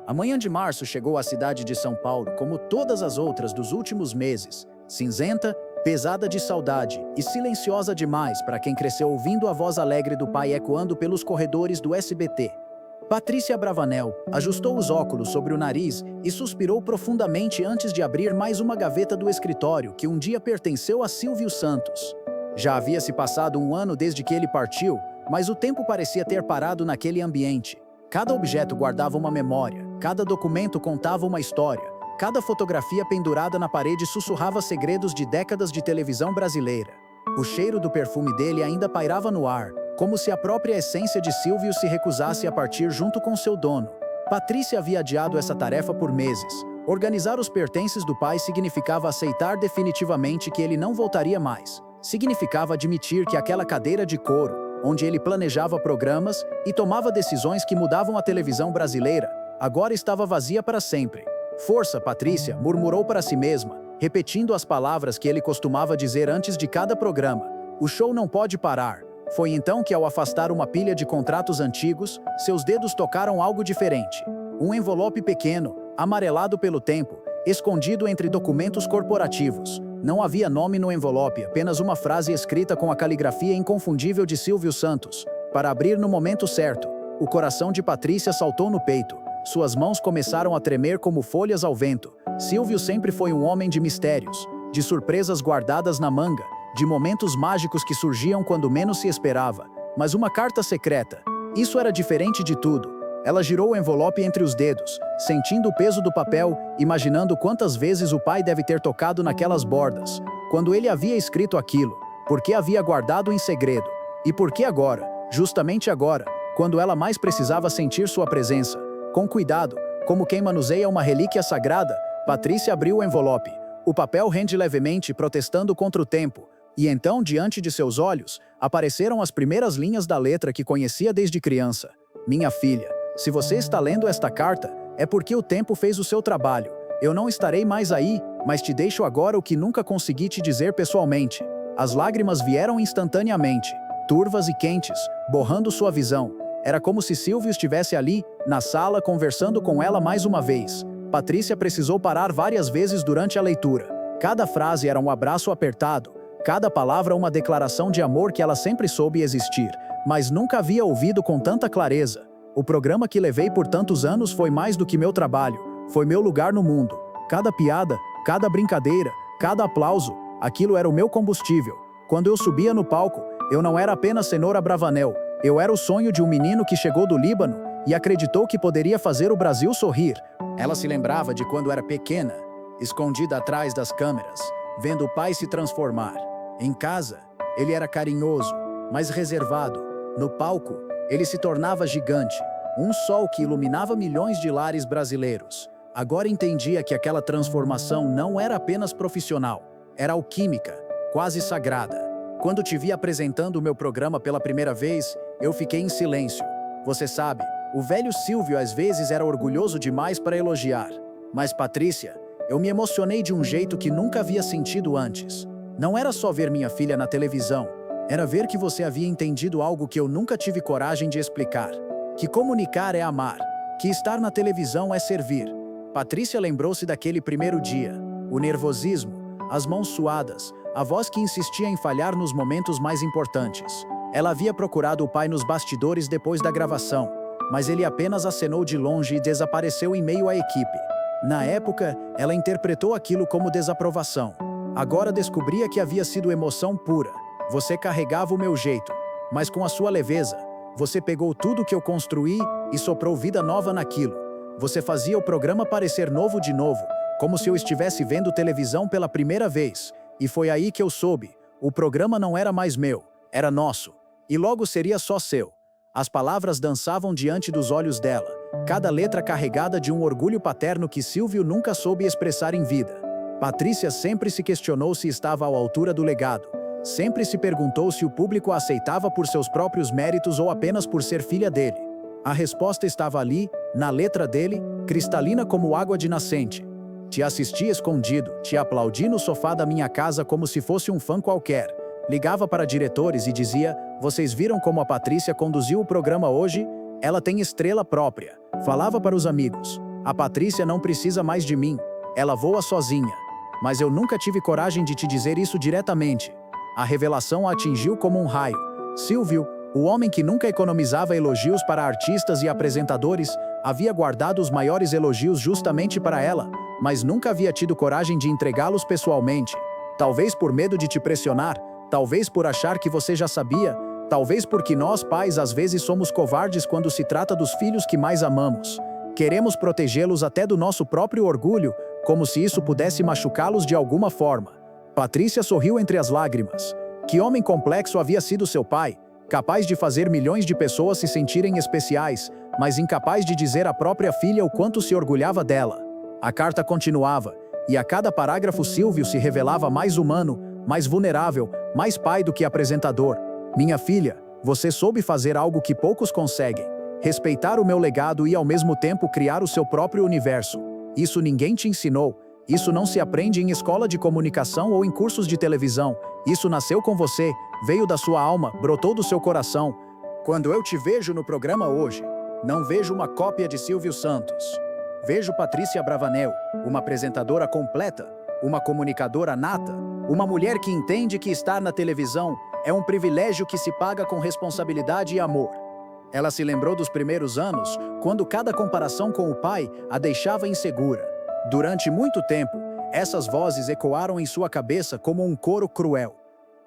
A manhã de março chegou à cidade de São Paulo como todas as outras dos últimos meses, cinzenta, pesada de saudade e silenciosa demais para quem cresceu ouvindo a voz alegre do pai ecoando pelos corredores do SBT. Patrícia Bravanel ajustou os óculos sobre o nariz e suspirou profundamente antes de abrir mais uma gaveta do escritório que um dia pertenceu a Silvio Santos. Já havia se passado um ano desde que ele partiu, mas o tempo parecia ter parado naquele ambiente. Cada objeto guardava uma memória, cada documento contava uma história, cada fotografia pendurada na parede sussurrava segredos de décadas de televisão brasileira. O cheiro do perfume dele ainda pairava no ar, como se a própria essência de Silvio se recusasse a partir junto com seu dono. Patrícia havia adiado essa tarefa por meses. Organizar os pertences do pai significava aceitar definitivamente que ele não voltaria mais. Significava admitir que aquela cadeira de couro, onde ele planejava programas e tomava decisões que mudavam a televisão brasileira, agora estava vazia para sempre. Força, Patrícia, murmurou para si mesma, repetindo as palavras que ele costumava dizer antes de cada programa. O show não pode parar. Foi então que, ao afastar uma pilha de contratos antigos, seus dedos tocaram algo diferente. Um envelope pequeno, amarelado pelo tempo, escondido entre documentos corporativos. Não havia nome no envelope, apenas uma frase escrita com a caligrafia inconfundível de Silvio Santos. Para abrir no momento certo, o coração de Patrícia saltou no peito. Suas mãos começaram a tremer como folhas ao vento. Silvio sempre foi um homem de mistérios, de surpresas guardadas na manga, de momentos mágicos que surgiam quando menos se esperava. Mas uma carta secreta, isso era diferente de tudo. Ela girou o envelope entre os dedos, sentindo o peso do papel, imaginando quantas vezes o pai deve ter tocado naquelas bordas. Quando ele havia escrito aquilo, por que havia guardado em segredo? E por que agora, justamente agora, quando ela mais precisava sentir sua presença? Com cuidado, como quem manuseia uma relíquia sagrada, Patrícia abriu o envelope. O papel rende levemente, protestando contra o tempo. E então, diante de seus olhos, apareceram as primeiras linhas da letra que conhecia desde criança. Minha filha, se você está lendo esta carta, é porque o tempo fez o seu trabalho. Eu não estarei mais aí, mas te deixo agora o que nunca consegui te dizer pessoalmente. As lágrimas vieram instantaneamente, turvas e quentes, borrando sua visão. Era como se Silvio estivesse ali, na sala, conversando com ela mais uma vez. Patrícia precisou parar várias vezes durante a leitura. Cada frase era um abraço apertado, cada palavra uma declaração de amor que ela sempre soube existir, mas nunca havia ouvido com tanta clareza. O programa que levei por tantos anos foi mais do que meu trabalho, foi meu lugar no mundo. Cada piada, cada brincadeira, cada aplauso, aquilo era o meu combustível. Quando eu subia no palco, eu não era apenas Cenoura Bravanel, eu era o sonho de um menino que chegou do Líbano e acreditou que poderia fazer o Brasil sorrir. Ela se lembrava de quando era pequena, escondida atrás das câmeras, vendo o pai se transformar. Em casa, ele era carinhoso, mas reservado. No palco, ele se tornava gigante, um sol que iluminava milhões de lares brasileiros. Agora entendia que aquela transformação não era apenas profissional, era alquímica, quase sagrada. Quando te vi apresentando o meu programa pela primeira vez, eu fiquei em silêncio. Você sabe, o velho Silvio às vezes era orgulhoso demais para elogiar. Mas Patrícia, eu me emocionei de um jeito que nunca havia sentido antes. Não era só ver minha filha na televisão, era ver que você havia entendido algo que eu nunca tive coragem de explicar. Que comunicar é amar, que estar na televisão é servir. Patrícia lembrou-se daquele primeiro dia, o nervosismo, as mãos suadas, a voz que insistia em falhar nos momentos mais importantes. Ela havia procurado o pai nos bastidores depois da gravação, mas ele apenas acenou de longe e desapareceu em meio à equipe. Na época, ela interpretou aquilo como desaprovação. Agora descobria que havia sido emoção pura. Você carregava o meu jeito, mas com a sua leveza. Você pegou tudo que eu construí e soprou vida nova naquilo. Você fazia o programa parecer novo de novo, como se eu estivesse vendo televisão pela primeira vez. E foi aí que eu soube, o programa não era mais meu, era nosso. E logo seria só seu. As palavras dançavam diante dos olhos dela, cada letra carregada de um orgulho paterno que Silvio nunca soube expressar em vida. Patrícia sempre se questionou se estava à altura do legado. Sempre se perguntou se o público a aceitava por seus próprios méritos ou apenas por ser filha dele. A resposta estava ali, na letra dele, cristalina como água de nascente. Te assisti escondido, te aplaudi no sofá da minha casa como se fosse um fã qualquer. Ligava para diretores e dizia, vocês viram como a Patrícia conduziu o programa hoje? Ela tem estrela própria. Falava para os amigos. A Patrícia não precisa mais de mim. Ela voa sozinha. Mas eu nunca tive coragem de te dizer isso diretamente. A revelação a atingiu como um raio. Silvio, o homem que nunca economizava elogios para artistas e apresentadores, havia guardado os maiores elogios justamente para ela, mas nunca havia tido coragem de entregá-los pessoalmente. Talvez por medo de te pressionar, talvez por achar que você já sabia, talvez porque nós pais às vezes somos covardes quando se trata dos filhos que mais amamos. Queremos protegê-los até do nosso próprio orgulho, como se isso pudesse machucá-los de alguma forma. Patrícia sorriu entre as lágrimas. Que homem complexo havia sido seu pai, capaz de fazer milhões de pessoas se sentirem especiais, mas incapaz de dizer à própria filha o quanto se orgulhava dela. A carta continuava, e a cada parágrafo Silvio se revelava mais humano, mais vulnerável, mais pai do que apresentador. Minha filha, você soube fazer algo que poucos conseguem. Respeitar o meu legado e ao mesmo tempo criar o seu próprio universo. Isso ninguém te ensinou. Isso não se aprende em escola de comunicação ou em cursos de televisão. Isso nasceu com você, veio da sua alma, brotou do seu coração. Quando eu te vejo no programa hoje, não vejo uma cópia de Silvio Santos. Vejo Patrícia Bravanel, uma apresentadora completa, uma comunicadora nata, uma mulher que entende que estar na televisão é um privilégio que se paga com responsabilidade e amor. Ela se lembrou dos primeiros anos, quando cada comparação com o pai a deixava insegura. Durante muito tempo, essas vozes ecoaram em sua cabeça como um coro cruel.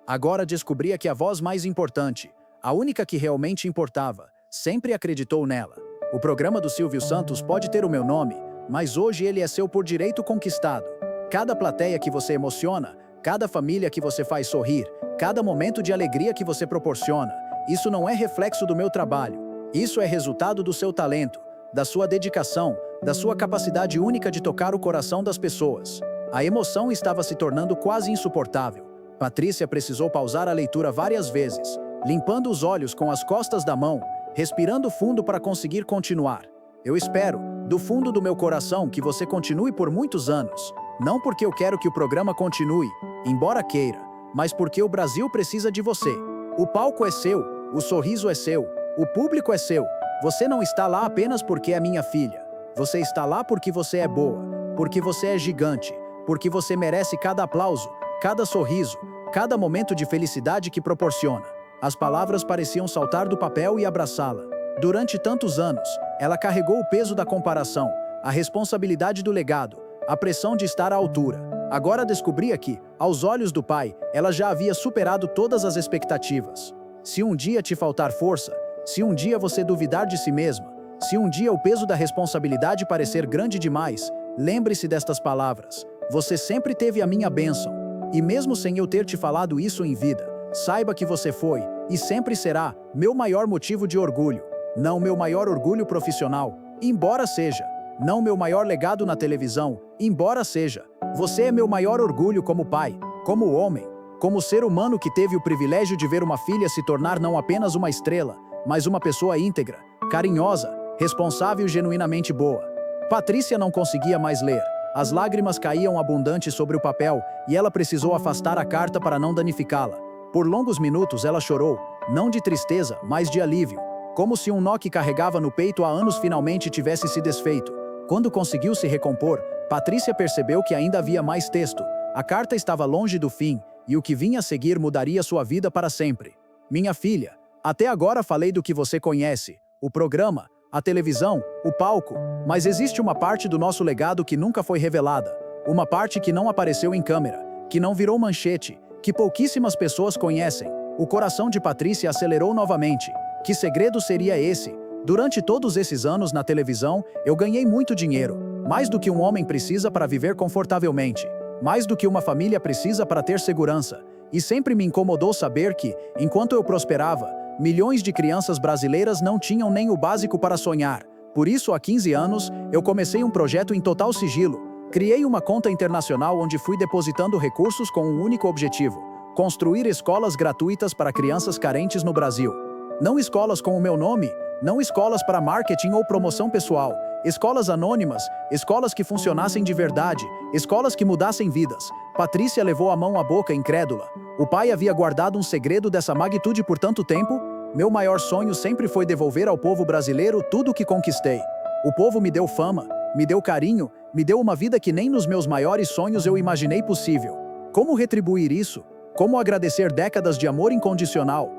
Agora descobria que a voz mais importante, a única que realmente importava, sempre acreditou nela. O programa do Silvio Santos pode ter o meu nome, mas hoje ele é seu por direito conquistado. Cada plateia que você emociona, cada família que você faz sorrir, cada momento de alegria que você proporciona, isso não é reflexo do meu trabalho. Isso é resultado do seu talento, da sua dedicação, da sua capacidade única de tocar o coração das pessoas. A emoção estava se tornando quase insuportável. Patrícia precisou pausar a leitura várias vezes, limpando os olhos com as costas da mão, respirando fundo para conseguir continuar. Eu espero, do fundo do meu coração, que você continue por muitos anos. Não porque eu quero que o programa continue, embora queira, mas porque o Brasil precisa de você. O palco é seu, o sorriso é seu, o público é seu. Você não está lá apenas porque é minha filha. Você está lá porque você é boa, porque você é gigante, porque você merece cada aplauso, cada sorriso, cada momento de felicidade que proporciona. As palavras pareciam saltar do papel e abraçá-la. Durante tantos anos, ela carregou o peso da comparação, a responsabilidade do legado, a pressão de estar à altura. Agora descobria que, aos olhos do pai, ela já havia superado todas as expectativas. Se um dia te faltar força, se um dia você duvidar de si mesma, se um dia o peso da responsabilidade parecer grande demais, lembre-se destas palavras. Você sempre teve a minha bênção. E mesmo sem eu ter te falado isso em vida, saiba que você foi, e sempre será, meu maior motivo de orgulho. Não meu maior orgulho profissional, embora seja. Não meu maior legado na televisão, embora seja. Você é meu maior orgulho como pai, como homem, como ser humano que teve o privilégio de ver uma filha se tornar não apenas uma estrela, mas uma pessoa íntegra, carinhosa, responsável e genuinamente boa. Patrícia não conseguia mais ler. As lágrimas caíam abundantes sobre o papel e ela precisou afastar a carta para não danificá-la. Por longos minutos ela chorou, não de tristeza, mas de alívio, como se um nó que carregava no peito há anos finalmente tivesse se desfeito. Quando conseguiu se recompor, Patrícia percebeu que ainda havia mais texto. A carta estava longe do fim e o que vinha a seguir mudaria sua vida para sempre. Minha filha, até agora falei do que você conhece, o programa, a televisão, o palco, mas existe uma parte do nosso legado que nunca foi revelada, uma parte que não apareceu em câmera, que não virou manchete, que pouquíssimas pessoas conhecem. O coração de Patrícia acelerou novamente. Que segredo seria esse? Durante todos esses anos na televisão, eu ganhei muito dinheiro, mais do que um homem precisa para viver confortavelmente, mais do que uma família precisa para ter segurança. E sempre me incomodou saber que, enquanto eu prosperava, milhões de crianças brasileiras não tinham nem o básico para sonhar. Por isso, há 15 anos, eu comecei um projeto em total sigilo. Criei uma conta internacional onde fui depositando recursos com um único objetivo: construir escolas gratuitas para crianças carentes no Brasil. Não escolas com o meu nome, não escolas para marketing ou promoção pessoal, escolas anônimas, escolas que funcionassem de verdade, escolas que mudassem vidas. Patrícia levou a mão à boca, incrédula. O pai havia guardado um segredo dessa magnitude por tanto tempo? Meu maior sonho sempre foi devolver ao povo brasileiro tudo o que conquistei. O povo me deu fama, me deu carinho, me deu uma vida que nem nos meus maiores sonhos eu imaginei possível. Como retribuir isso? Como agradecer décadas de amor incondicional?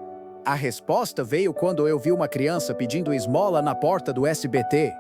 A resposta veio quando eu vi uma criança pedindo esmola na porta do SBT.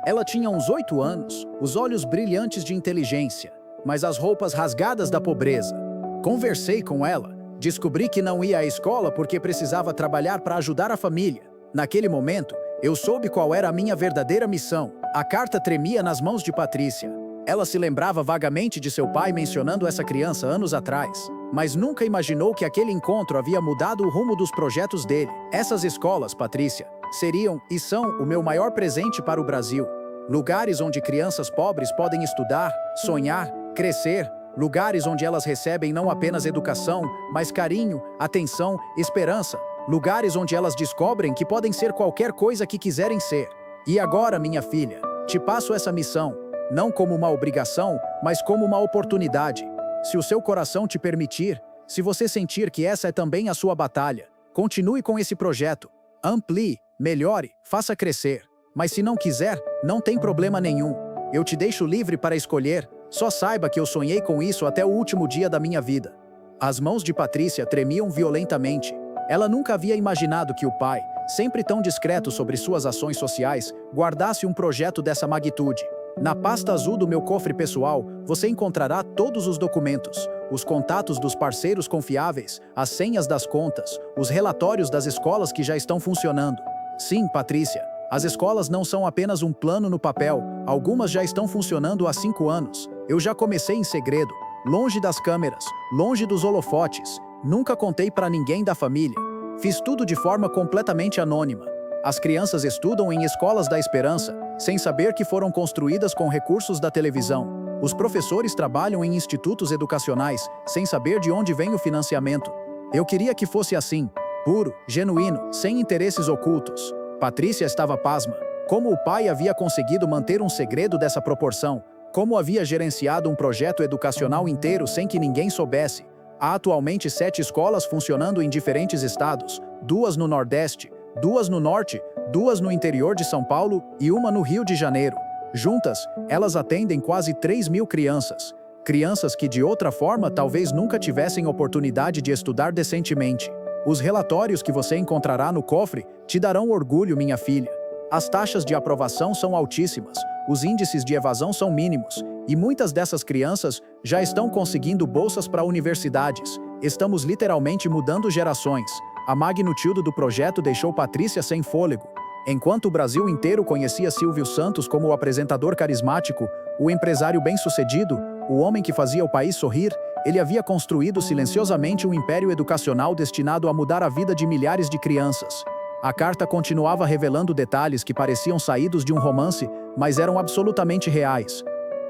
Ela tinha uns 8 anos, os olhos brilhantes de inteligência, mas as roupas rasgadas da pobreza. Conversei com ela, descobri que não ia à escola porque precisava trabalhar para ajudar a família. Naquele momento, eu soube qual era a minha verdadeira missão. A carta tremia nas mãos de Patrícia. Ela se lembrava vagamente de seu pai mencionando essa criança anos atrás, mas nunca imaginou que aquele encontro havia mudado o rumo dos projetos dele. Essas escolas, Patrícia, seriam e são o meu maior presente para o Brasil. Lugares onde crianças pobres podem estudar, sonhar, crescer. Lugares onde elas recebem não apenas educação, mas carinho, atenção, esperança. Lugares onde elas descobrem que podem ser qualquer coisa que quiserem ser. E agora, minha filha, te passo essa missão, não como uma obrigação, mas como uma oportunidade. Se o seu coração te permitir, se você sentir que essa é também a sua batalha, continue com esse projeto. Amplie, melhore, faça crescer. Mas se não quiser, não tem problema nenhum. Eu te deixo livre para escolher, só saiba que eu sonhei com isso até o último dia da minha vida. As mãos de Patrícia tremiam violentamente. Ela nunca havia imaginado que o pai, sempre tão discreto sobre suas ações sociais, guardasse um projeto dessa magnitude. Na pasta azul do meu cofre pessoal, você encontrará todos os documentos, os contatos dos parceiros confiáveis, as senhas das contas, os relatórios das escolas que já estão funcionando. Sim, Patrícia, as escolas não são apenas um plano no papel, algumas já estão funcionando há 5 anos. Eu já comecei em segredo, longe das câmeras, longe dos holofotes. Nunca contei para ninguém da família. Fiz tudo de forma completamente anônima. As crianças estudam em escolas da esperança, sem saber que foram construídas com recursos da televisão. Os professores trabalham em institutos educacionais, sem saber de onde vem o financiamento. Eu queria que fosse assim, puro, genuíno, sem interesses ocultos. Patrícia estava pasma. Como o pai havia conseguido manter um segredo dessa proporção? Como havia gerenciado um projeto educacional inteiro sem que ninguém soubesse? Há atualmente 7 escolas funcionando em diferentes estados, 2 no Nordeste, 2 no Norte, 2 no interior de São Paulo e 1 no Rio de Janeiro. Juntas, elas atendem quase 3.000 crianças. Crianças que de outra forma talvez nunca tivessem oportunidade de estudar decentemente. Os relatórios que você encontrará no cofre te darão orgulho, minha filha. As taxas de aprovação são altíssimas, os índices de evasão são mínimos, e muitas dessas crianças já estão conseguindo bolsas para universidades. Estamos literalmente mudando gerações. A magnitude do projeto deixou Patrícia sem fôlego. Enquanto o Brasil inteiro conhecia Silvio Santos como o apresentador carismático, o empresário bem-sucedido, o homem que fazia o país sorrir, ele havia construído silenciosamente um império educacional destinado a mudar a vida de milhares de crianças. A carta continuava revelando detalhes que pareciam saídos de um romance, mas eram absolutamente reais.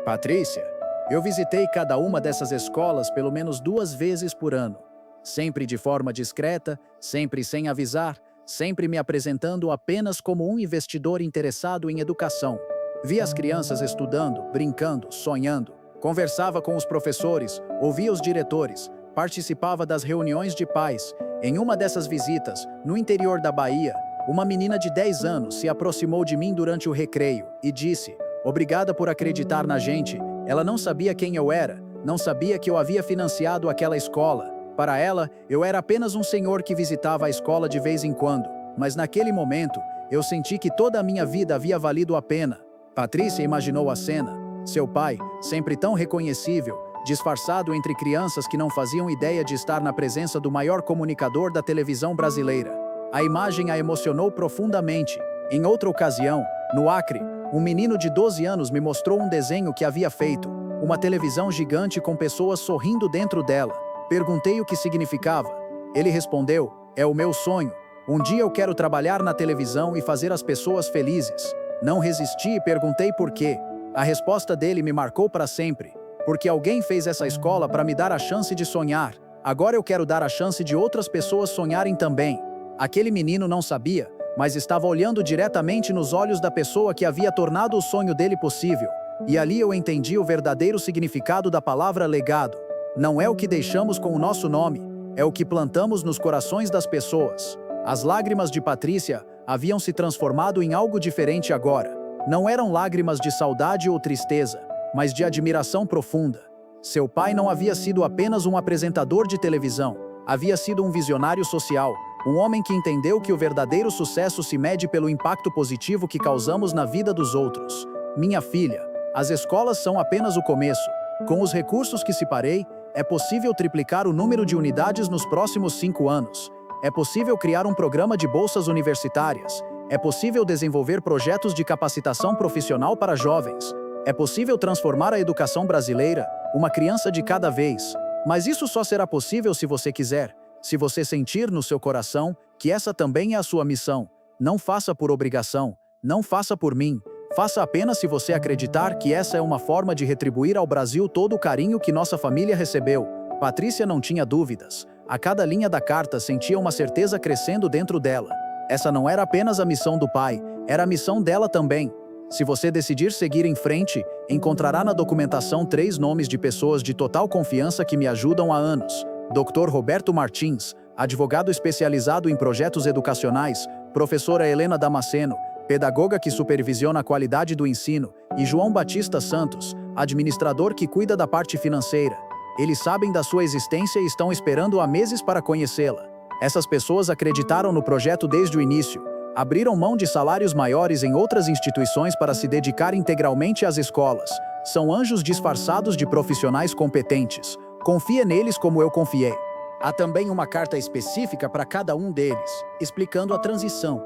Patrícia, eu visitei cada uma dessas escolas pelo menos 2 vezes por ano. Sempre de forma discreta, sempre sem avisar, sempre me apresentando apenas como um investidor interessado em educação. Vi as crianças estudando, brincando, sonhando. Conversava com os professores, ouvia os diretores, participava das reuniões de pais. Em uma dessas visitas, no interior da Bahia, uma menina de 10 anos se aproximou de mim durante o recreio e disse: "Obrigada por acreditar na gente." Ela não sabia quem eu era, não sabia que eu havia financiado aquela escola. Para ela, eu era apenas um senhor que visitava a escola de vez em quando. Mas naquele momento, eu senti que toda a minha vida havia valido a pena. Patrícia imaginou a cena. Seu pai, sempre tão reconhecível, disfarçado entre crianças que não faziam ideia de estar na presença do maior comunicador da televisão brasileira. A imagem a emocionou profundamente. Em outra ocasião, no Acre, um menino de 12 anos me mostrou um desenho que havia feito, uma televisão gigante com pessoas sorrindo dentro dela. Perguntei o que significava. Ele respondeu: "É o meu sonho. Um dia eu quero trabalhar na televisão e fazer as pessoas felizes." Não resisti e perguntei por quê. A resposta dele me marcou para sempre. Porque alguém fez essa escola para me dar a chance de sonhar. Agora eu quero dar a chance de outras pessoas sonharem também. Aquele menino não sabia, mas estava olhando diretamente nos olhos da pessoa que havia tornado o sonho dele possível. E ali eu entendi o verdadeiro significado da palavra legado. Não é o que deixamos com o nosso nome, é o que plantamos nos corações das pessoas. As lágrimas de Patrícia haviam se transformado em algo diferente agora. Não eram lágrimas de saudade ou tristeza, mas de admiração profunda. Seu pai não havia sido apenas um apresentador de televisão, havia sido um visionário social, um homem que entendeu que o verdadeiro sucesso se mede pelo impacto positivo que causamos na vida dos outros. Minha filha, as escolas são apenas o começo. Com os recursos que separei, é possível triplicar o número de unidades nos próximos 5 anos. É possível criar um programa de bolsas universitárias. É possível desenvolver projetos de capacitação profissional para jovens. É possível transformar a educação brasileira, uma criança de cada vez. Mas isso só será possível se você quiser, se você sentir no seu coração que essa também é a sua missão. Não faça por obrigação, não faça por mim, faça apenas se você acreditar que essa é uma forma de retribuir ao Brasil todo o carinho que nossa família recebeu. Patrícia não tinha dúvidas. A cada linha da carta sentia uma certeza crescendo dentro dela. Essa não era apenas a missão do pai, era a missão dela também. Se você decidir seguir em frente, encontrará na documentação 3 nomes de pessoas de total confiança que me ajudam há anos. Dr. Roberto Martins, advogado especializado em projetos educacionais, professora Helena Damasceno, pedagoga que supervisiona a qualidade do ensino, e João Batista Santos, administrador que cuida da parte financeira. Eles sabem da sua existência e estão esperando há meses para conhecê-la. Essas pessoas acreditaram no projeto desde o início, abriram mão de salários maiores em outras instituições para se dedicar integralmente às escolas. São anjos disfarçados de profissionais competentes. Confia neles como eu confiei. Há também uma carta específica para cada um deles, explicando a transição.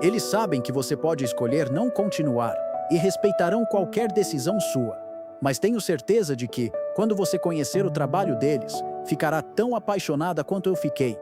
Eles sabem que você pode escolher não continuar e respeitarão qualquer decisão sua. Mas tenho certeza de que, quando você conhecer o trabalho deles, ficará tão apaixonada quanto eu fiquei.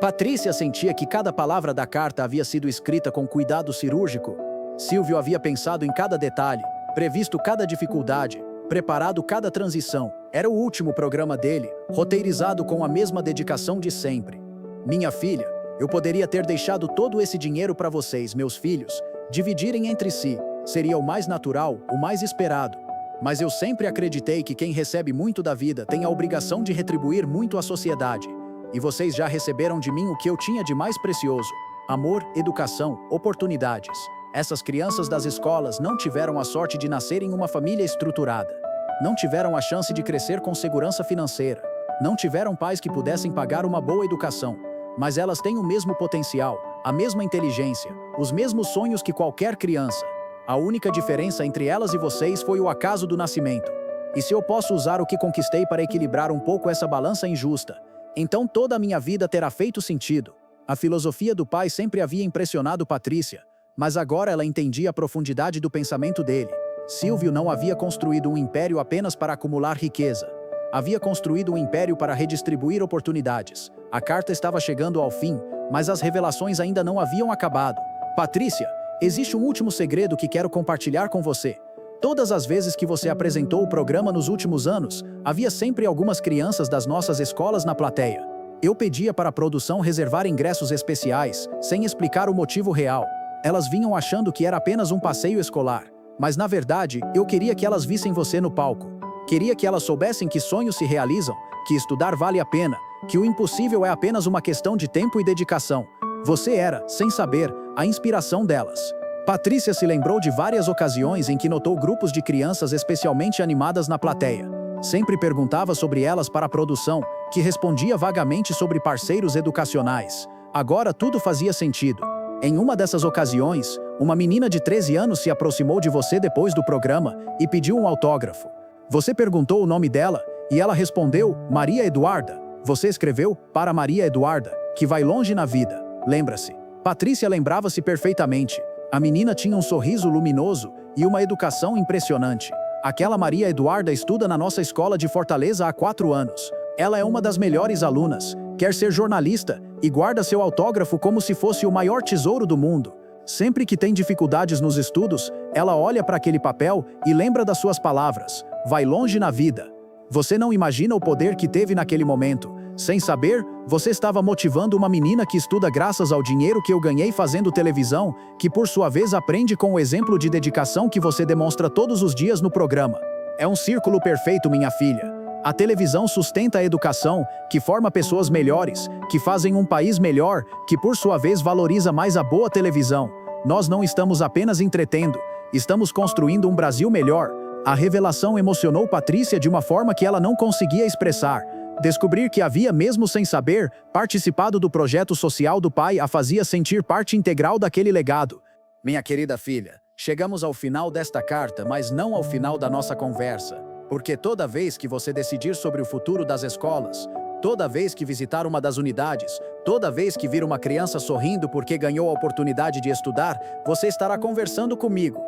Patrícia sentia que cada palavra da carta havia sido escrita com cuidado cirúrgico. Silvio havia pensado em cada detalhe, previsto cada dificuldade, preparado cada transição. Era o último programa dele, roteirizado com a mesma dedicação de sempre. Minha filha, eu poderia ter deixado todo esse dinheiro para vocês, meus filhos, dividirem entre si. Seria o mais natural, o mais esperado. Mas eu sempre acreditei que quem recebe muito da vida tem a obrigação de retribuir muito à sociedade. E vocês já receberam de mim o que eu tinha de mais precioso: amor, educação, oportunidades. Essas crianças das escolas não tiveram a sorte de nascer em uma família estruturada. Não tiveram a chance de crescer com segurança financeira. Não tiveram pais que pudessem pagar uma boa educação. Mas elas têm o mesmo potencial, a mesma inteligência, os mesmos sonhos que qualquer criança. A única diferença entre elas e vocês foi o acaso do nascimento. E se eu posso usar o que conquistei para equilibrar um pouco essa balança injusta, então toda a minha vida terá feito sentido. A filosofia do pai sempre havia impressionado Patrícia, mas agora ela entendia a profundidade do pensamento dele. Silvio não havia construído um império apenas para acumular riqueza. Havia construído um império para redistribuir oportunidades. A carta estava chegando ao fim, mas as revelações ainda não haviam acabado. Patrícia, existe um último segredo que quero compartilhar com você. Todas as vezes que você apresentou o programa nos últimos anos, havia sempre algumas crianças das nossas escolas na plateia. Eu pedia para a produção reservar ingressos especiais, sem explicar o motivo real. Elas vinham achando que era apenas um passeio escolar. Mas na verdade, eu queria que elas vissem você no palco. Queria que elas soubessem que sonhos se realizam, que estudar vale a pena, que o impossível é apenas uma questão de tempo e dedicação. Você era, sem saber, a inspiração delas. Patrícia se lembrou de várias ocasiões em que notou grupos de crianças especialmente animadas na plateia. Sempre perguntava sobre elas para a produção, que respondia vagamente sobre parceiros educacionais. Agora tudo fazia sentido. Em uma dessas ocasiões, uma menina de 13 anos se aproximou de você depois do programa e pediu um autógrafo. Você perguntou o nome dela e ela respondeu, Maria Eduarda. Você escreveu, para Maria Eduarda, que vai longe na vida. Lembra-se. Patrícia lembrava-se perfeitamente. A menina tinha um sorriso luminoso e uma educação impressionante. Aquela Maria Eduarda estuda na nossa escola de Fortaleza há 4 anos. Ela é uma das melhores alunas, quer ser jornalista e guarda seu autógrafo como se fosse o maior tesouro do mundo. Sempre que tem dificuldades nos estudos, ela olha para aquele papel e lembra das suas palavras. Vai longe na vida. Você não imagina o poder que teve naquele momento. Sem saber, você estava motivando uma menina que estuda graças ao dinheiro que eu ganhei fazendo televisão, que por sua vez aprende com o exemplo de dedicação que você demonstra todos os dias no programa. É um círculo perfeito, minha filha. A televisão sustenta a educação, que forma pessoas melhores, que fazem um país melhor, que por sua vez valoriza mais a boa televisão. Nós não estamos apenas entretendo, Estamos construindo um Brasil melhor. A revelação emocionou Patrícia de uma forma que ela não conseguia expressar. Descobrir que havia, mesmo sem saber, participado do projeto social do pai a fazia sentir parte integral daquele legado. Minha querida filha, chegamos ao final desta carta, mas não ao final da nossa conversa. Porque toda vez que você decidir sobre o futuro das escolas, toda vez que visitar uma das unidades, toda vez que vir uma criança sorrindo porque ganhou a oportunidade de estudar, você estará conversando comigo.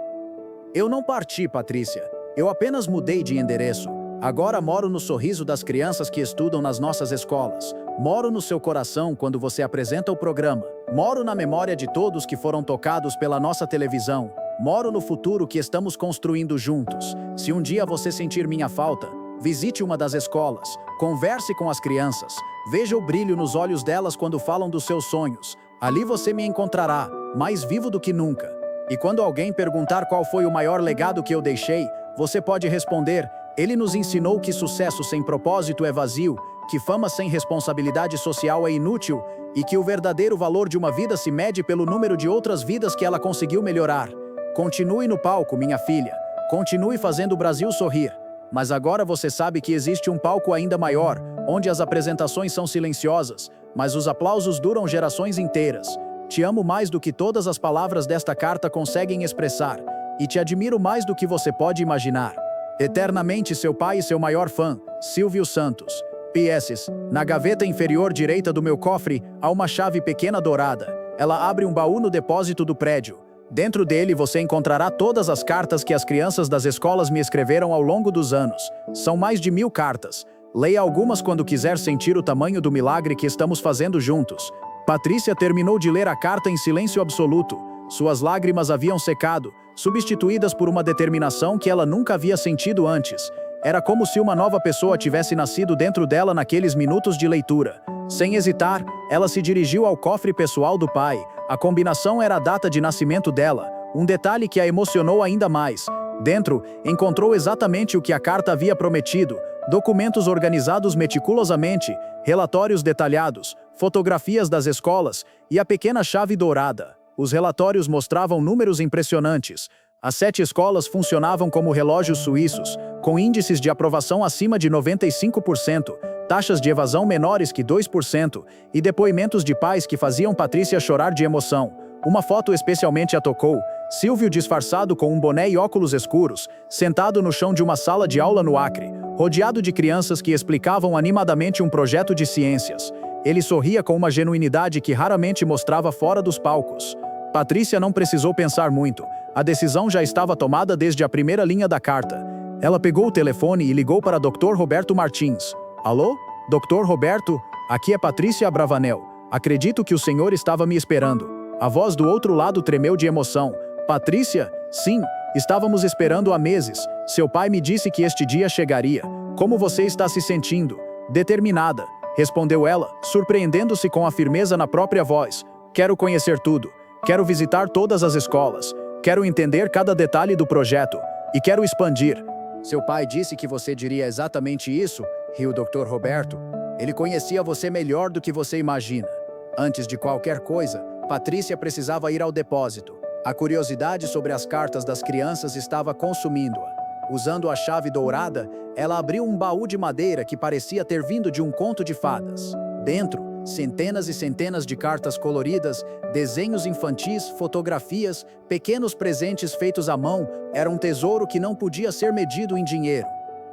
Eu não parti, Patrícia. Eu apenas mudei de endereço. Agora moro no sorriso das crianças que estudam nas nossas escolas. Moro no seu coração quando você apresenta o programa. Moro na memória de todos que foram tocados pela nossa televisão. Moro no futuro que estamos construindo juntos. Se um dia você sentir minha falta, visite uma das escolas, converse com as crianças, veja o brilho nos olhos delas quando falam dos seus sonhos. Ali você me encontrará, mais vivo do que nunca. E quando alguém perguntar qual foi o maior legado que eu deixei, você pode responder: ele nos ensinou que sucesso sem propósito é vazio, que fama sem responsabilidade social é inútil e que o verdadeiro valor de uma vida se mede pelo número de outras vidas que ela conseguiu melhorar. Continue no palco, minha filha. Continue fazendo o Brasil sorrir. Mas agora você sabe que existe um palco ainda maior, onde as apresentações são silenciosas, mas os aplausos duram gerações inteiras. Te amo mais do que todas as palavras desta carta conseguem expressar, e te admiro mais do que você pode imaginar. Eternamente seu pai e seu maior fã, Silvio Santos. PS. Na gaveta inferior direita do meu cofre, há uma chave pequena dourada. Ela abre um baú no depósito do prédio. Dentro dele você encontrará todas as cartas que as crianças das escolas me escreveram ao longo dos anos. São mais de 1000 cartas. Leia algumas quando quiser sentir o tamanho do milagre que estamos fazendo juntos. Patrícia terminou de ler a carta em silêncio absoluto. Suas lágrimas haviam secado, substituídas por uma determinação que ela nunca havia sentido antes. Era como se uma nova pessoa tivesse nascido dentro dela naqueles minutos de leitura. Sem hesitar, ela se dirigiu ao cofre pessoal do pai. A combinação era a data de nascimento dela, um detalhe que a emocionou ainda mais. Dentro, encontrou exatamente o que a carta havia prometido: documentos organizados meticulosamente, relatórios detalhados, fotografias das escolas e a pequena chave dourada. Os relatórios mostravam números impressionantes. As 7 escolas funcionavam como relógios suíços, com índices de aprovação acima de 95%, taxas de evasão menores que 2% e depoimentos de pais que faziam Patrícia chorar de emoção. Uma foto especialmente a tocou: Silvio disfarçado com um boné e óculos escuros, sentado no chão de uma sala de aula no Acre, rodeado de crianças que explicavam animadamente um projeto de ciências. Ele sorria com uma genuinidade que raramente mostrava fora dos palcos. Patrícia não precisou pensar muito. A decisão já estava tomada desde a primeira linha da carta. Ela pegou o telefone e ligou para Dr. Roberto Martins. Alô? Dr. Roberto? Aqui é Patrícia Abravanel. Acredito que o senhor estava me esperando. A voz do outro lado tremeu de emoção. Patrícia? Sim, estávamos esperando há meses. Seu pai me disse que este dia chegaria. Como você está se sentindo? Determinada, respondeu ela, surpreendendo-se com a firmeza na própria voz. Quero conhecer tudo. Quero visitar todas as escolas. Quero entender cada detalhe do projeto. E quero expandir. Seu pai disse que você diria exatamente isso, riu Dr. Roberto. Ele conhecia você melhor do que você imagina. Antes de qualquer coisa, Patrícia precisava ir ao depósito. A curiosidade sobre as cartas das crianças estava consumindo-a. Usando a chave dourada, ela abriu um baú de madeira que parecia ter vindo de um conto de fadas. Dentro, centenas e centenas de cartas coloridas, desenhos infantis, fotografias, pequenos presentes feitos à mão. Era um tesouro que não podia ser medido em dinheiro.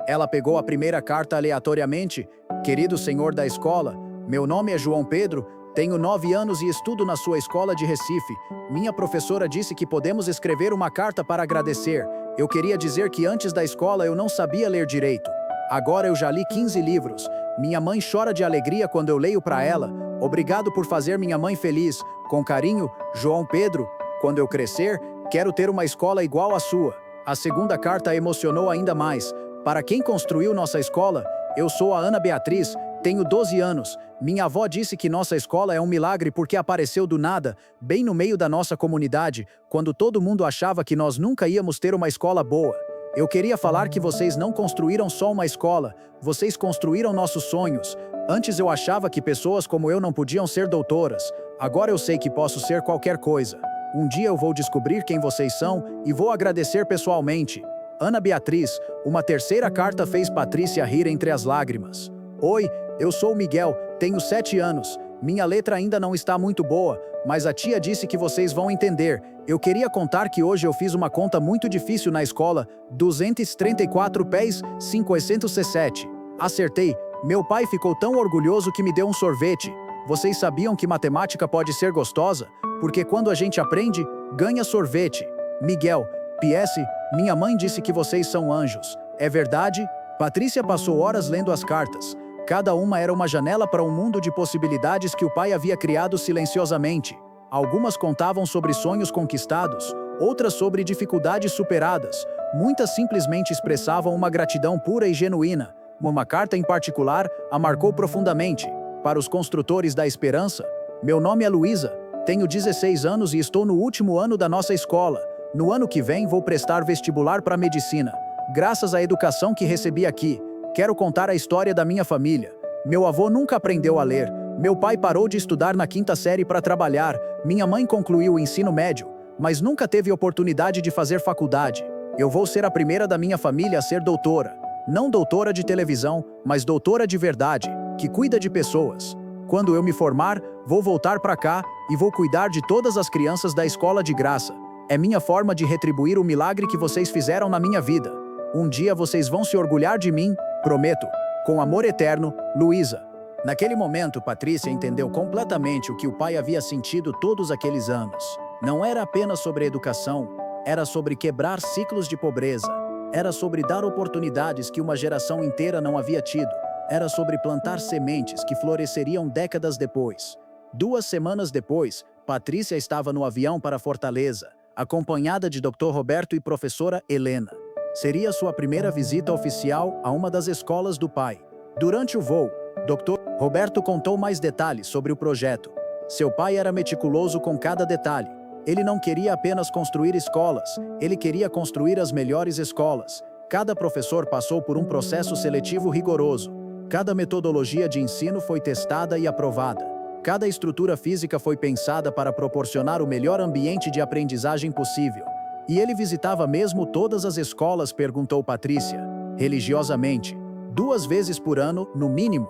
Ela pegou a primeira carta aleatoriamente. Querido senhor da escola, meu nome é João Pedro, tenho 9 anos e estudo na sua escola de Recife. Minha professora disse que podemos escrever uma carta para agradecer. Eu queria dizer que antes da escola eu não sabia ler direito. Agora eu já li 15 livros. Minha mãe chora de alegria quando eu leio para ela. Obrigado por fazer minha mãe feliz. Com carinho, João Pedro. Quando eu crescer, quero ter uma escola igual à sua. A segunda carta a emocionou ainda mais. Para quem construiu nossa escola, eu sou a Ana Beatriz, tenho 12 anos. Minha avó disse que nossa escola é um milagre porque apareceu do nada, bem no meio da nossa comunidade, quando todo mundo achava que nós nunca íamos ter uma escola boa. Eu queria falar que vocês não construíram só uma escola, vocês construíram nossos sonhos. Antes eu achava que pessoas como eu não podiam ser doutoras. Agora eu sei que posso ser qualquer coisa. Um dia eu vou descobrir quem vocês são e vou agradecer pessoalmente. Ana Beatriz, uma terceira carta fez Patrícia rir entre as lágrimas. Oi, eu sou Miguel, tenho 7 anos. Minha letra ainda não está muito boa, mas a tia disse que vocês vão entender. Eu queria contar que hoje eu fiz uma conta muito difícil na escola, 234 pés, 507. Acertei. Meu pai ficou tão orgulhoso que me deu um sorvete. Vocês sabiam que matemática pode ser gostosa? Porque quando a gente aprende, ganha sorvete. Miguel, PS, minha mãe disse que vocês são anjos. É verdade? Patrícia passou horas lendo as cartas. Cada uma era uma janela para um mundo de possibilidades que o pai havia criado silenciosamente. Algumas contavam sobre sonhos conquistados, outras sobre dificuldades superadas. Muitas simplesmente expressavam uma gratidão pura e genuína. Uma carta em particular a marcou profundamente. Para os construtores da esperança, meu nome é Luísa, tenho 16 anos e estou no último ano da nossa escola. No ano que vem vou prestar vestibular para medicina. Graças à educação que recebi aqui, quero contar a história da minha família. Meu avô nunca aprendeu a ler. Meu pai parou de estudar na 5ª série para trabalhar. Minha mãe concluiu o ensino médio, mas nunca teve oportunidade de fazer faculdade. Eu vou ser a primeira da minha família a ser doutora. Não doutora de televisão, mas doutora de verdade, que cuida de pessoas. Quando eu me formar, vou voltar para cá e vou cuidar de todas as crianças da escola de graça. É minha forma de retribuir o milagre que vocês fizeram na minha vida. Um dia vocês vão se orgulhar de mim, prometo. Com amor eterno, Luísa. Naquele momento, Patrícia entendeu completamente o que o pai havia sentido todos aqueles anos. Não era apenas sobre educação, era sobre quebrar ciclos de pobreza. Era sobre dar oportunidades que uma geração inteira não havia tido. Era sobre plantar sementes que floresceriam décadas depois. 2 semanas depois, Patrícia estava no avião para Fortaleza, acompanhada de Dr. Roberto e professora Helena. Seria sua primeira visita oficial a uma das escolas do pai. Durante o voo, Dr. Roberto contou mais detalhes sobre o projeto. Seu pai era meticuloso com cada detalhe. Ele não queria apenas construir escolas, ele queria construir as melhores escolas. Cada professor passou por um processo seletivo rigoroso. Cada metodologia de ensino foi testada e aprovada. Cada estrutura física foi pensada para proporcionar o melhor ambiente de aprendizagem possível. E ele visitava mesmo todas as escolas, perguntou Patrícia, religiosamente. 2 vezes por ano, no mínimo.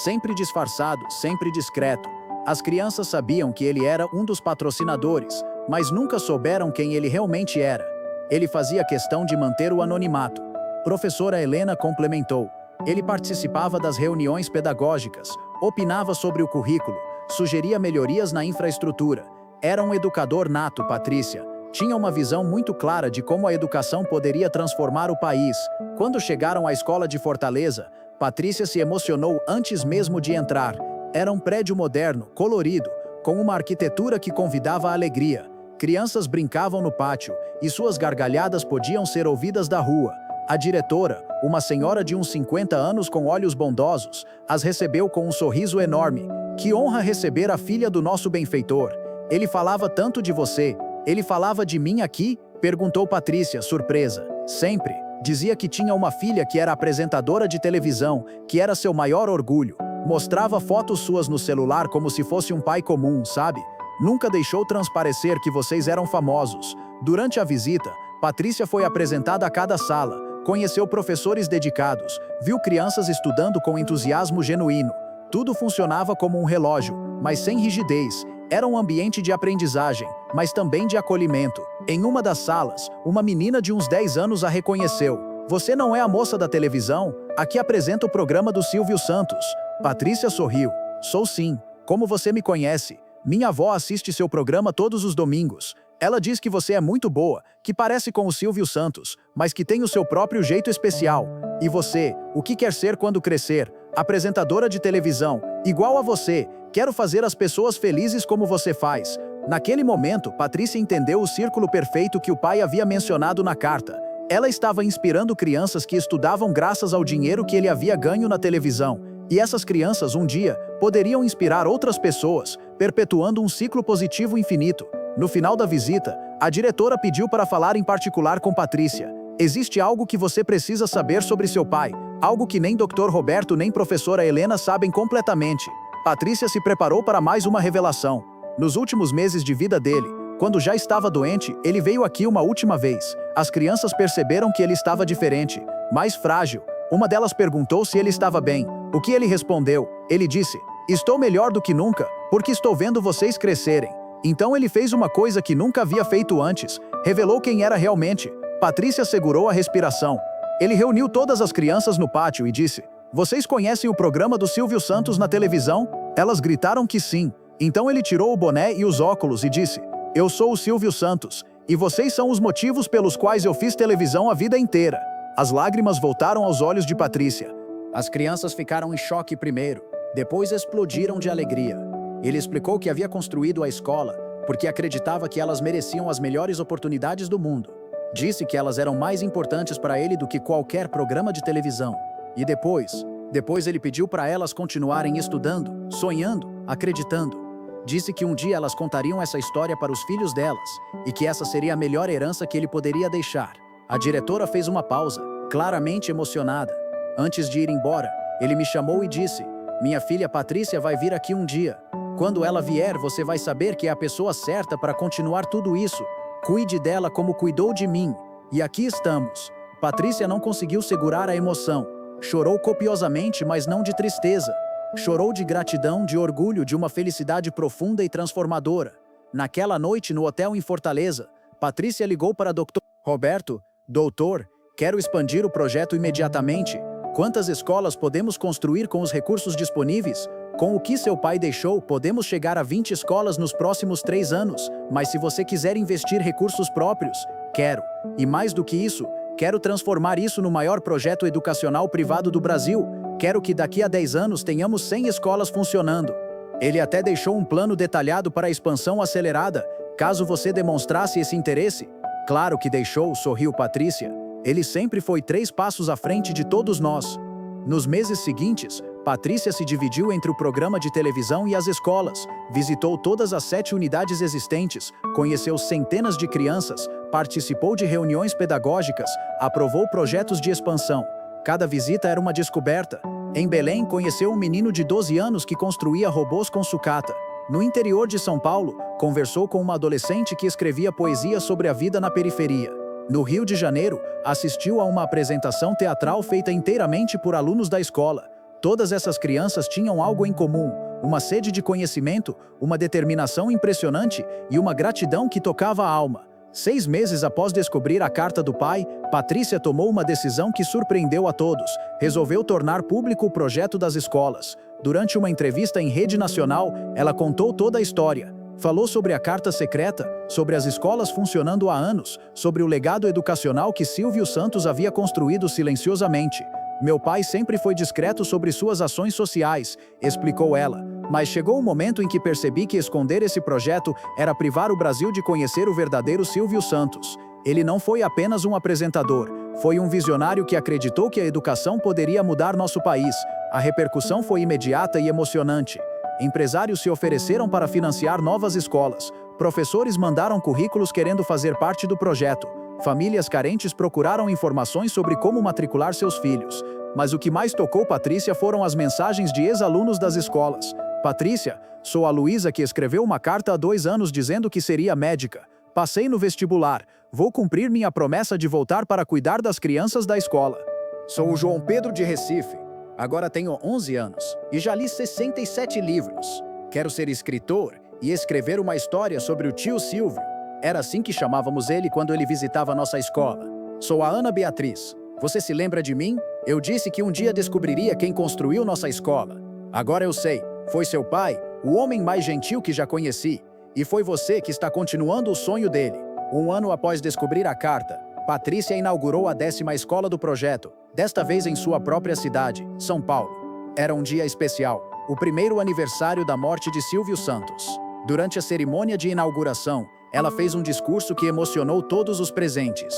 Sempre disfarçado, sempre discreto. As crianças sabiam que ele era um dos patrocinadores, mas nunca souberam quem ele realmente era. Ele fazia questão de manter o anonimato. Professora Helena complementou. Ele participava das reuniões pedagógicas, opinava sobre o currículo, sugeria melhorias na infraestrutura. Era um educador nato, Patrícia. Tinha uma visão muito clara de como a educação poderia transformar o país. Quando chegaram à escola de Fortaleza, Patrícia se emocionou antes mesmo de entrar. Era um prédio moderno, colorido, com uma arquitetura que convidava a alegria. Crianças brincavam no pátio, e suas gargalhadas podiam ser ouvidas da rua. A diretora, uma senhora de uns 50 anos com olhos bondosos, as recebeu com um sorriso enorme. Que honra receber a filha do nosso benfeitor. Ele falava tanto de você. Ele falava de mim aqui? Perguntou Patrícia, surpresa. Sempre. Dizia que tinha uma filha que era apresentadora de televisão, que era seu maior orgulho. Mostrava fotos suas no celular como se fosse um pai comum, sabe? Nunca deixou transparecer que vocês eram famosos. Durante a visita, Patrícia foi apresentada a cada sala, conheceu professores dedicados, viu crianças estudando com entusiasmo genuíno. Tudo funcionava como um relógio, mas sem rigidez. Era um ambiente de aprendizagem, mas também de acolhimento. Em uma das salas, uma menina de uns 10 anos a reconheceu. Você não é a moça da televisão? Aqui apresenta o programa do Silvio Santos. Patrícia sorriu. Sou sim. Como você me conhece? Minha avó assiste seu programa todos os domingos. Ela diz que você é muito boa, que parece com o Silvio Santos, mas que tem o seu próprio jeito especial. E você, o que quer ser quando crescer? Apresentadora de televisão, igual a você. Quero fazer as pessoas felizes como você faz. Naquele momento, Patrícia entendeu o círculo perfeito que o pai havia mencionado na carta. Ela estava inspirando crianças que estudavam graças ao dinheiro que ele havia ganho na televisão. E essas crianças, um dia, poderiam inspirar outras pessoas, perpetuando um ciclo positivo infinito. No final da visita, a diretora pediu para falar em particular com Patrícia. Existe algo que você precisa saber sobre seu pai, algo que nem Dr. Roberto nem professora Helena sabem completamente. Patrícia se preparou para mais uma revelação. Nos últimos meses de vida dele, Quando já estava doente, ele veio aqui uma última vez. As crianças perceberam que ele estava diferente, mais frágil. Uma delas perguntou se ele estava bem. O que ele respondeu? Ele disse: "Estou melhor do que nunca, porque estou vendo vocês crescerem." Então ele fez uma coisa que nunca havia feito antes. Revelou quem era realmente. Patrícia segurou a respiração. Ele reuniu todas as crianças no pátio e disse: "Vocês conhecem o programa do Silvio Santos na televisão?" Elas gritaram que sim. Então ele tirou o boné e os óculos e disse: "Eu sou o Silvio Santos, e vocês são os motivos pelos quais eu fiz televisão a vida inteira." As lágrimas voltaram aos olhos de Patrícia. As crianças ficaram em choque primeiro, depois explodiram de alegria. Ele explicou que havia construído a escola porque acreditava que elas mereciam as melhores oportunidades do mundo. Disse que elas eram mais importantes para ele do que qualquer programa de televisão. E depois ele pediu para elas continuarem estudando, sonhando, acreditando. Disse que um dia elas contariam essa história para os filhos delas e que essa seria a melhor herança que ele poderia deixar. A diretora fez uma pausa, claramente emocionada. Antes de ir embora, ele me chamou e disse: "Minha filha Patrícia vai vir aqui um dia. Quando ela vier, você vai saber que é a pessoa certa para continuar tudo isso. Cuide dela como cuidou de mim." E aqui estamos. Patrícia não conseguiu segurar a emoção. Chorou copiosamente, mas não de tristeza. Chorou de gratidão, de orgulho, de uma felicidade profunda e transformadora. Naquela noite, no hotel em Fortaleza, Patrícia ligou para Dr. Roberto: "Doutor, quero expandir o projeto imediatamente. Quantas escolas podemos construir com os recursos disponíveis? Com o que seu pai deixou, podemos chegar a 20 escolas nos próximos 3 anos, mas se você quiser investir recursos próprios, quero. E mais do que isso, quero transformar isso no maior projeto educacional privado do Brasil. Quero que daqui a 10 anos tenhamos 100 escolas funcionando." Ele até deixou um plano detalhado para a expansão acelerada, caso você demonstrasse esse interesse. "Claro que deixou", sorriu Patrícia. "Ele sempre foi 3 passos à frente de todos nós." Nos meses seguintes, Patrícia se dividiu entre o programa de televisão e as escolas, visitou todas as 7 unidades existentes, conheceu centenas de crianças, participou de reuniões pedagógicas, aprovou projetos de expansão. Cada visita era uma descoberta. Em Belém, conheceu um menino de 12 anos que construía robôs com sucata. No interior de São Paulo, conversou com uma adolescente que escrevia poesia sobre a vida na periferia. No Rio de Janeiro, assistiu a uma apresentação teatral feita inteiramente por alunos da escola. Todas essas crianças tinham algo em comum: uma sede de conhecimento, uma determinação impressionante e uma gratidão que tocava a alma. 6 meses após descobrir a carta do pai, Patrícia tomou uma decisão que surpreendeu a todos. Resolveu tornar público o projeto das escolas. Durante uma entrevista em rede nacional, ela contou toda a história. Falou sobre a carta secreta, sobre as escolas funcionando há anos, sobre o legado educacional que Silvio Santos havia construído silenciosamente. "Meu pai sempre foi discreto sobre suas ações sociais", explicou ela. "Mas chegou um momento em que percebi que esconder esse projeto era privar o Brasil de conhecer o verdadeiro Silvio Santos. Ele não foi apenas um apresentador, foi um visionário que acreditou que a educação poderia mudar nosso país. A repercussão foi imediata e emocionante. Empresários se ofereceram para financiar novas escolas. Professores mandaram currículos querendo fazer parte do projeto. Famílias carentes procuraram informações sobre como matricular seus filhos. Mas o que mais tocou Patrícia foram as mensagens de ex-alunos das escolas. Patrícia, sou a Luísa que escreveu uma carta há 2 anos dizendo que seria médica. Passei no vestibular. Vou cumprir minha promessa de voltar para cuidar das crianças da escola. Sou o João Pedro de Recife. Agora tenho 11 anos e já li 67 livros. Quero ser escritor e escrever uma história sobre o tio Silvio. Era assim que chamávamos ele quando ele visitava nossa escola. Sou a Ana Beatriz. Você se lembra de mim? Eu disse que um dia descobriria quem construiu nossa escola. Agora eu sei. Foi seu pai, o homem mais gentil que já conheci. E foi você que está continuando o sonho dele. 1 ano após descobrir a carta, Patrícia inaugurou a 10ª escola do projeto, desta vez em sua própria cidade, São Paulo. Era um dia especial, o primeiro aniversário da morte de Silvio Santos. Durante a cerimônia de inauguração, ela fez um discurso que emocionou todos os presentes.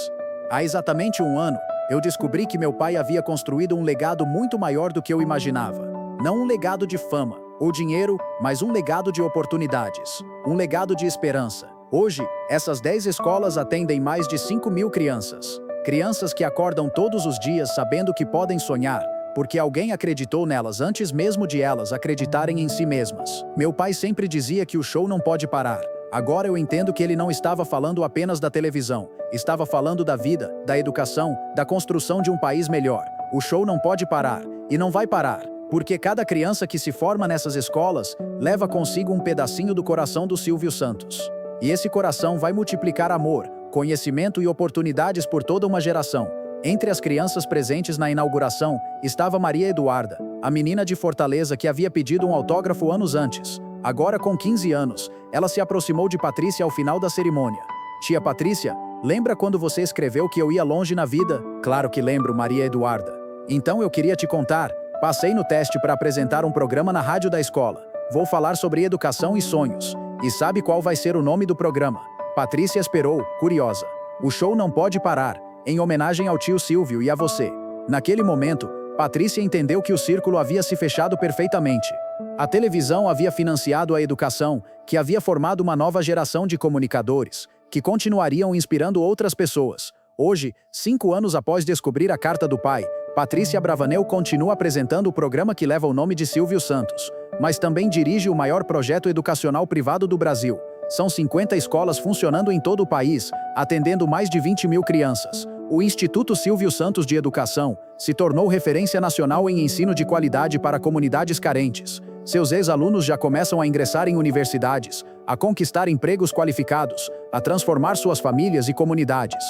Há exatamente 1 ano, eu descobri que meu pai havia construído um legado muito maior do que eu imaginava. Não um legado de fama ou dinheiro, mas um legado de oportunidades. Um legado de esperança. Hoje, essas 10 escolas atendem mais de 5.000 crianças. Crianças que acordam todos os dias sabendo que podem sonhar, porque alguém acreditou nelas antes mesmo de elas acreditarem em si mesmas. Meu pai sempre dizia que o show não pode parar. Agora eu entendo que ele não estava falando apenas da televisão, estava falando da vida, da educação, da construção de um país melhor. O show não pode parar, e não vai parar, porque cada criança que se forma nessas escolas leva consigo um pedacinho do coração do Silvio Santos. E esse coração vai multiplicar amor, conhecimento e oportunidades por toda uma geração. Entre as crianças presentes na inauguração estava Maria Eduarda, a menina de Fortaleza que havia pedido um autógrafo anos antes. Agora, com 15 anos, ela se aproximou de Patrícia ao final da cerimônia. Tia Patrícia, lembra quando você escreveu que eu ia longe na vida? Claro que lembro, Maria Eduarda. Então eu queria te contar, passei no teste para apresentar um programa na rádio da escola. Vou falar sobre educação e sonhos. E sabe qual vai ser o nome do programa? Patrícia esperou, curiosa. O show não pode parar, em homenagem ao tio Silvio e a você. Naquele momento, Patrícia entendeu que o círculo havia se fechado perfeitamente. A televisão havia financiado a educação, que havia formado uma nova geração de comunicadores, que continuariam inspirando outras pessoas. Hoje, 5 anos após descobrir a carta do pai, Patrícia Bravanel continua apresentando o programa que leva o nome de Silvio Santos, mas também dirige o maior projeto educacional privado do Brasil. São 50 escolas funcionando em todo o país, atendendo mais de 20 mil crianças. O Instituto Silvio Santos de Educação se tornou referência nacional em ensino de qualidade para comunidades carentes. Seus ex-alunos já começam a ingressar em universidades, a conquistar empregos qualificados, a transformar suas famílias e comunidades.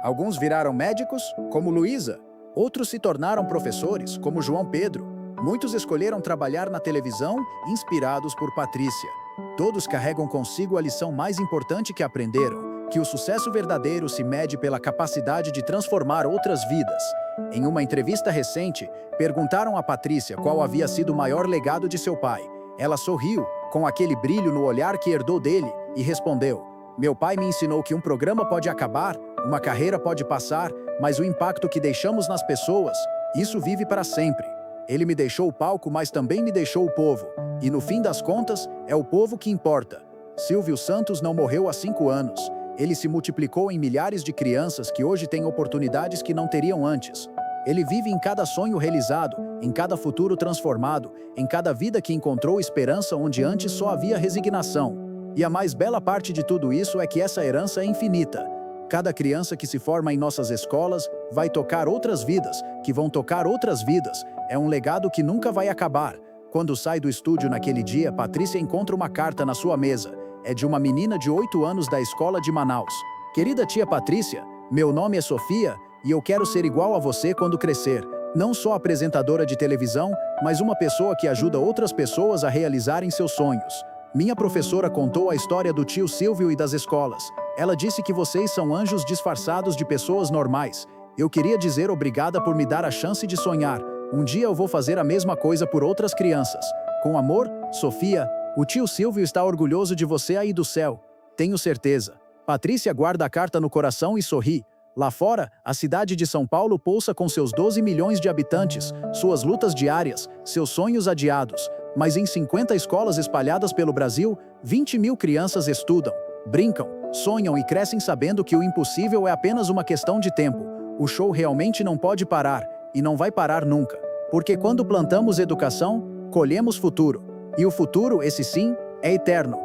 Alguns viraram médicos, como Luísa. Outros se tornaram professores, como João Pedro. Muitos escolheram trabalhar na televisão, inspirados por Patrícia. Todos carregam consigo a lição mais importante que aprenderam, que o sucesso verdadeiro se mede pela capacidade de transformar outras vidas. Em uma entrevista recente, perguntaram a Patrícia qual havia sido o maior legado de seu pai. Ela sorriu, com aquele brilho no olhar que herdou dele, e respondeu: "Meu pai me ensinou que um programa pode acabar, uma carreira pode passar, mas o impacto que deixamos nas pessoas, isso vive para sempre. Ele me deixou o palco, mas também me deixou o povo. E no fim das contas, é o povo que importa." Silvio Santos não morreu há 5 anos. Ele se multiplicou em milhares de crianças que hoje têm oportunidades que não teriam antes. Ele vive em cada sonho realizado, em cada futuro transformado, em cada vida que encontrou esperança onde antes só havia resignação. E a mais bela parte de tudo isso é que essa herança é infinita. Cada criança que se forma em nossas escolas vai tocar outras vidas, que vão tocar outras vidas. É um legado que nunca vai acabar. Quando sai do estúdio naquele dia, Patrícia encontra uma carta na sua mesa. É de uma menina de 8 anos da escola de Manaus. "Querida tia Patrícia, meu nome é Sofia e eu quero ser igual a você quando crescer. Não só apresentadora de televisão, mas uma pessoa que ajuda outras pessoas a realizarem seus sonhos. Minha professora contou a história do tio Silvio e das escolas. Ela disse que vocês são anjos disfarçados de pessoas normais. Eu queria dizer obrigada por me dar a chance de sonhar. Um dia eu vou fazer a mesma coisa por outras crianças. Com amor, Sofia. O tio Silvio está orgulhoso de você aí do céu. Tenho certeza." Patrícia guarda a carta no coração e sorri. Lá fora, a cidade de São Paulo pulsa com seus 12 milhões de habitantes, suas lutas diárias, seus sonhos adiados. Mas em 50 escolas espalhadas pelo Brasil, 20 mil crianças estudam, brincam, sonham e crescem sabendo que o impossível é apenas uma questão de tempo. O show realmente não pode parar, e não vai parar nunca. Porque quando plantamos educação, colhemos futuro. E o futuro, esse sim, é eterno.